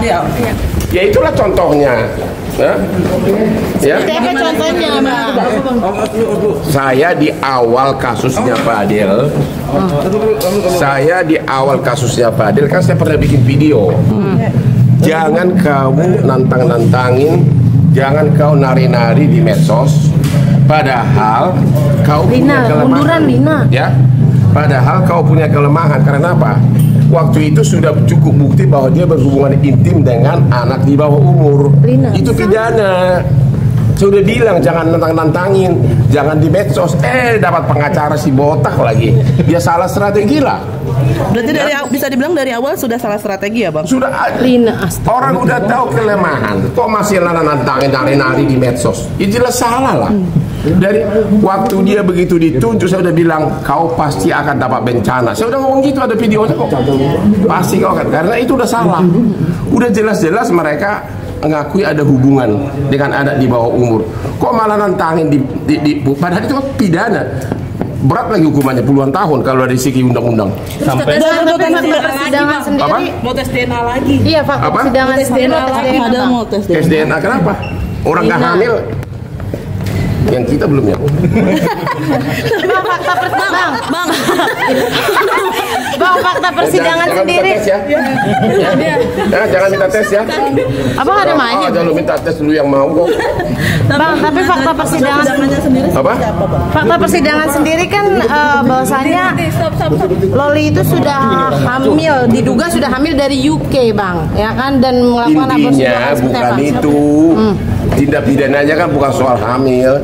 Fadil. Ya itulah contohnya. Ya. Apa contohnya, Bang? Saya di awal kasusnya Fadil, kan saya pernah bikin video. Jangan kamu nantang-nantangin, jangan kau nari-nari di medsos, padahal kau punya kelemahan. Ya, padahal kau punya kelemahan. Karena apa? Waktu itu sudah cukup bukti bahwa dia berhubungan intim dengan anak di bawah umur. Itu pidana. Saya udah bilang jangan nantang-nantangin, jangan di medsos. Dapat pengacara si botak lagi. Dia salah strategi lah. Berarti bisa dibilang dari awal sudah salah strategi ya, Bang? Sudah. Orang udah tahu kelemahan, kok masih nantangin nari-nari di medsos? Ya jelas salah lah. Dari waktu dia begitu ditunjuk, saya udah bilang kau pasti akan dapat bencana. Saya udah ngomong gitu, ada videonya kok. Pasti kau akan, karena itu udah salah. Udah jelas-jelas mereka mengakui ada hubungan dengan anak di bawah umur. Kok malah nantangin padahal itu kan pidana. Berat lagi hukumannya, puluhan tahun kalau dari segi undang-undang. Sampai persidangan sendiri. Mau tes DNA lagi. Iya, Pak. Persidangan sendiri. Ada mau tes DNA. Tes DNA kenapa? Orang nggak hamil. Yang kita belum ya. Bang, fakta persidangan. Bang, fakta persidangan sendiri. Jangan minta tes ya. Abang ada mainnya? Jangan minta tes dulu yang mau kok. Bang, tapi fakta persidangan sendiri. Apa? Fakta persidangan sendiri kan bahwasanya Loli itu sudah hamil, diduga sudah hamil dari UK, Bang, ya kan, dan melakukan aborsi. Intinya bukan itu. Tindak pidananya kan bukan soal hamil,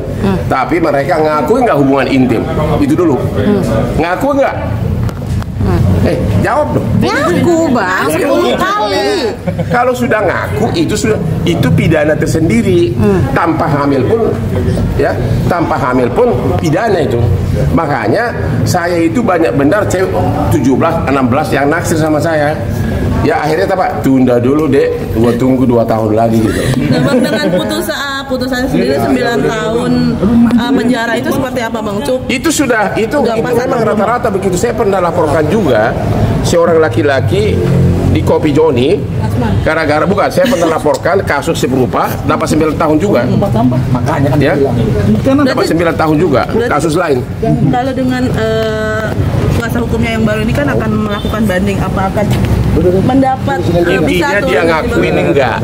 tapi mereka ngakui nggak hubungan intim. Itu dulu. Ngaku nggak? Jawab dong. Ngaku, Bang, 10 kali. Kalau sudah ngaku itu pidana tersendiri. Tanpa hamil pun, ya, tanpa hamil pun pidana itu. Makanya saya itu banyak benar cewek 17, 16 yang naksir sama saya. Ya akhirnya apa? Tunda dulu dek, gua tunggu 2 tahun lagi gitu. Bang, dengan putusan sendiri 9 tahun penjara itu seperti apa, Bang? Itu memang rata-rata begitu. Saya pernah laporkan juga seorang laki-laki di Kopi Joni gara-gara saya pernah laporkan kasus serupa dapat 9 tahun juga. Makanya ya. Dapat 9 tahun juga kasus lain. Kalau dengan kuasa hukumnya yang baru ini kan akan melakukan banding, apa akan mendapat intinya dia ngakuin enggak.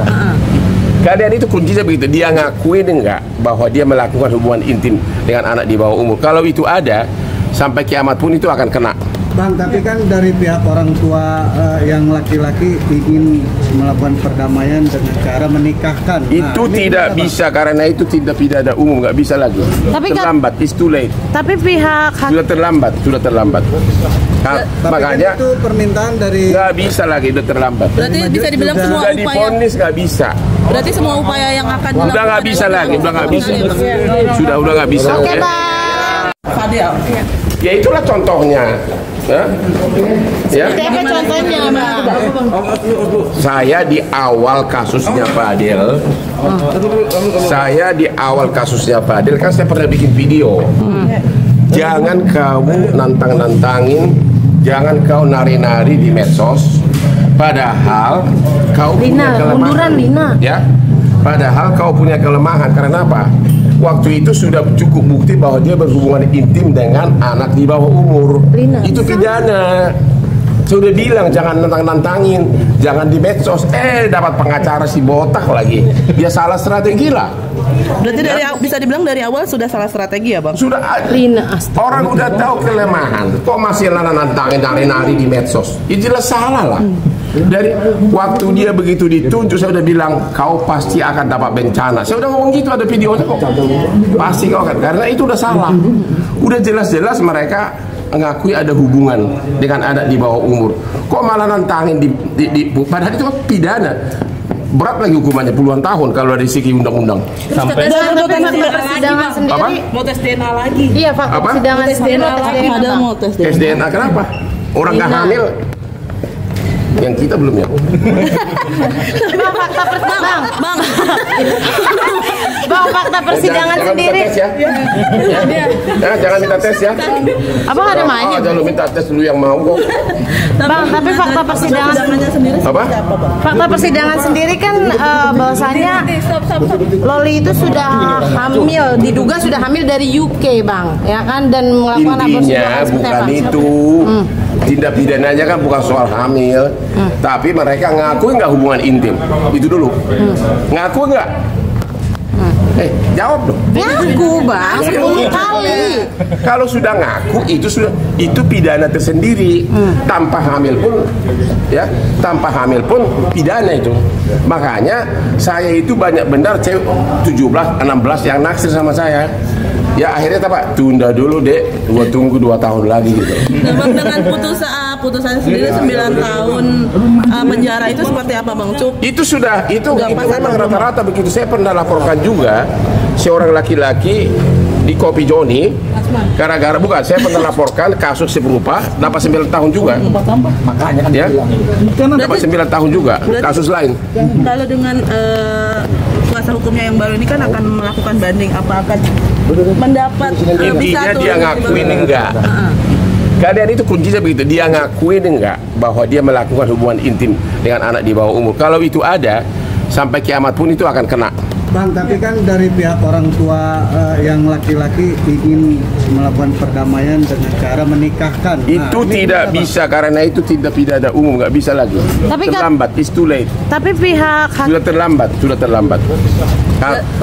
Keadaan itu kuncinya begitu, dia ngakuin enggak bahwa dia melakukan hubungan intim dengan anak di bawah umur. Kalau itu ada, sampai kiamat pun itu akan kena. Bang, tapi kan dari pihak orang tua yang laki-laki ingin melakukan perdamaian dengan cara menikahkan. Itu tidak bisa, karena itu tidak pidana umum, nggak bisa lagi. Tapi terlambat, it's too late. Tapi pihak sudah terlambat. Makanya itu permintaan dari nggak bisa lagi, udah terlambat. Berarti bisa dibilang semua sudah upaya divonis nggak bisa. Berarti semua upaya yang akan udah nggak bisa lagi, udah nggak bisa. Udah nggak bisa. Oke, Bang. Fadil. Ya itulah contohnya. Apa contohnya, Bang? Saya di awal kasusnya Fadil, kan saya pernah bikin video. Jangan kamu nantang-nantangin, jangan kau nari-nari di medsos, padahal kau punya kelemahan. Ya, padahal kau punya kelemahan. Karena apa? Waktu itu sudah cukup bukti bahwa dia berhubungan intim dengan anak di bawah umur. Itu pidana. Saya udah bilang jangan nantang-nantangin, jangan di medsos. Dapat pengacara si botak lagi. Dia salah strategi lah. Berarti bisa dibilang dari awal sudah salah strategi ya, Bang? Sudah. Orang udah tahu kelemahan, kok masih nantangin nari-nari di medsos? Ya jelas salah lah. Dari waktu dia begitu ditunjuk, saya udah bilang kau pasti akan dapat bencana. Saya udah ngomong gitu, ada videonya kok. Pasti kau akan, karena itu udah salah. Udah jelas-jelas mereka mengakui ada hubungan dengan anak di bawah umur. Kok malah nantangin padahal itu kan pidana. Berat lagi hukumannya, puluhan tahun kalau dari segi undang-undang. Sampai persidangan sendiri. Mau tes DNA lagi. Iya, fakta persidangan sendiri. Ada mau tes DNA. Tes DNA kenapa? Orang nggak hamil. Yang kita belum ya. Bang, fakta persidangan. Bang, fakta persidangan Jangan sendiri. minta tes ya. Jangan minta tes ya. Abang ada mainnya? Jangan lu minta tes dulu yang mau kok. Bang, tapi fakta persidangan sendiri Apa? seperti apa, Bang? fakta persidangan sendiri kan bahwasannya Loli itu sudah hamil, diduga sudah hamil dari UK, Bang, ya kan, dan melakukan aborsi Intinya dua kali seperti bukan apa? itu. Tindak pidananya kan bukan soal hamil, tapi mereka ngakui nggak hubungan intim. Itu dulu. Ngaku nggak? Jawab dong. Ngaku, Bang, 10 kali. Kalau sudah ngaku itu pidana tersendiri. Tanpa hamil pun ya, tanpa hamil pun pidana itu. Makanya saya itu banyak benar cewek 17, 16 yang naksir sama saya. Ya akhirnya apa? Tunda dulu dek, tunggu 2 tahun lagi gitu. Nah, Bang, dengan putusan sendiri 9 tahun penjara itu seperti apa, Bang? Itu memang rata-rata begitu. Saya pernah laporkan juga seorang laki-laki di Kopi Joni gara-gara saya pernah laporkan kasus serupa dapat 9 tahun juga. Makanya ya. Dapat 9 tahun juga kasus lain. Kalau dengan kuasa hukumnya yang baru ini kan akan melakukan banding, apa akan mendapat Intinya dia ngakuin enggak. Keadaan itu kuncinya begitu. Dia ngakuin enggak bahwa dia melakukan hubungan intim dengan anak di bawah umur. Kalau itu ada, sampai kiamat pun itu akan kena. Bang, tapi kan dari pihak orang tua yang laki-laki ingin melakukan perdamaian dengan cara menikahkan. Itu tidak bisa karena itu tidak pidana umum, nggak bisa lagi. Tapi terlambat, it's too late. Tapi pihak Sudah terlambat.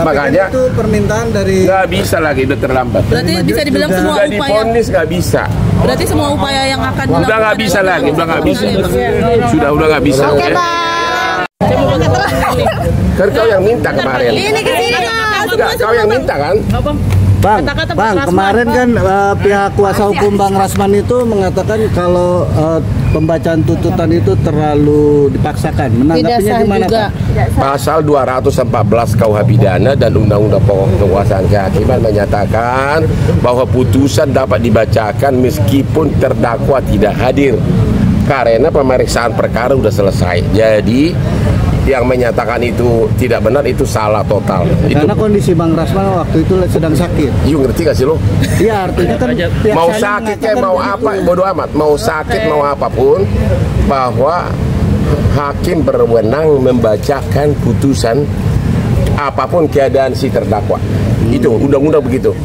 Makanya kan itu permintaan dari nggak bisa lagi, udah terlambat. berarti bisa dibilang semua Sudah upaya, divonis nggak bisa. berarti semua upaya yang akan Udah nggak bisa lagi, udah nggak bisa. Udah nggak bisa. Oke, Oke? Bang. Kan kau yang minta kemarin. Ini ke sini, Bang. Enggak, kau yang minta kan? Bang, kemarin kan pihak kuasa hukum Bang Rasman itu mengatakan kalau pembacaan tuntutan itu terlalu dipaksakan. Menanggapinya gimana, juga. Pak? Pasal 214 KUH pidana dan Undang-Undang Pokok Kekuasaan Kehakiman menyatakan bahwa putusan dapat dibacakan meskipun terdakwa tidak hadir karena pemeriksaan perkara sudah selesai. Jadi yang menyatakan itu tidak benar itu salah total. Karena kondisi Bang Rasman waktu itu sedang sakit. You ngerti gak sih lo? Iya, artinya kan pihak Mau saya sakit kayak mengatakan mau begitu. apa, bodo amat. Mau sakit mau apapun, bahwa hakim berwenang membacakan putusan apapun keadaan si terdakwa. Itu undang-undang begitu.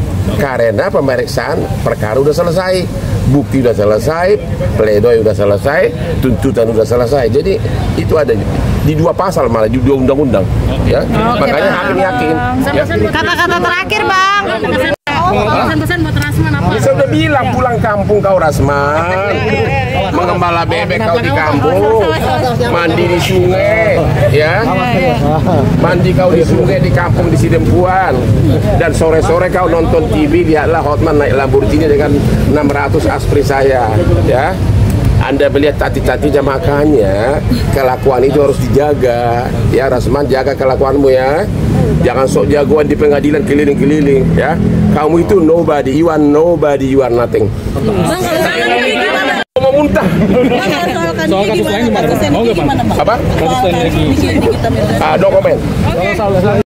Karena pemeriksaan perkara udah selesai, bukti udah selesai, pledoi udah selesai, tuntutan udah selesai. Jadi itu ada di 2 pasal malah di 2 undang-undang. Ya, makanya hakim yakin. Ya. Kata-kata terakhir, Bang. Pesan-pesan buat Rasman apa? Saya udah bilang pulang kampung kau Rasman, mengembala bebek kau di kampung, mandi di sungai, ya, mandi kau di sungai di kampung di Sidempuan, dan sore-sore kau nonton TV lihatlah Hotman naik Lamborghini dengan 600 aspri saya, ya. Anda melihat tati-tatinya, makanya kelakuan itu harus dijaga. Ya Rasman, jaga kelakuanmu ya. Jangan sok jagoan di pengadilan keliling-keliling ya. Kamu itu nobody, you are nobody, you are nothing. Bang, kalau soal Niki gimana? Mau muntah. Bang, kalau soal Niki gimana? Kasusnya Niki gimana, Bang? Apa? Soal Niki kita minta. No comment.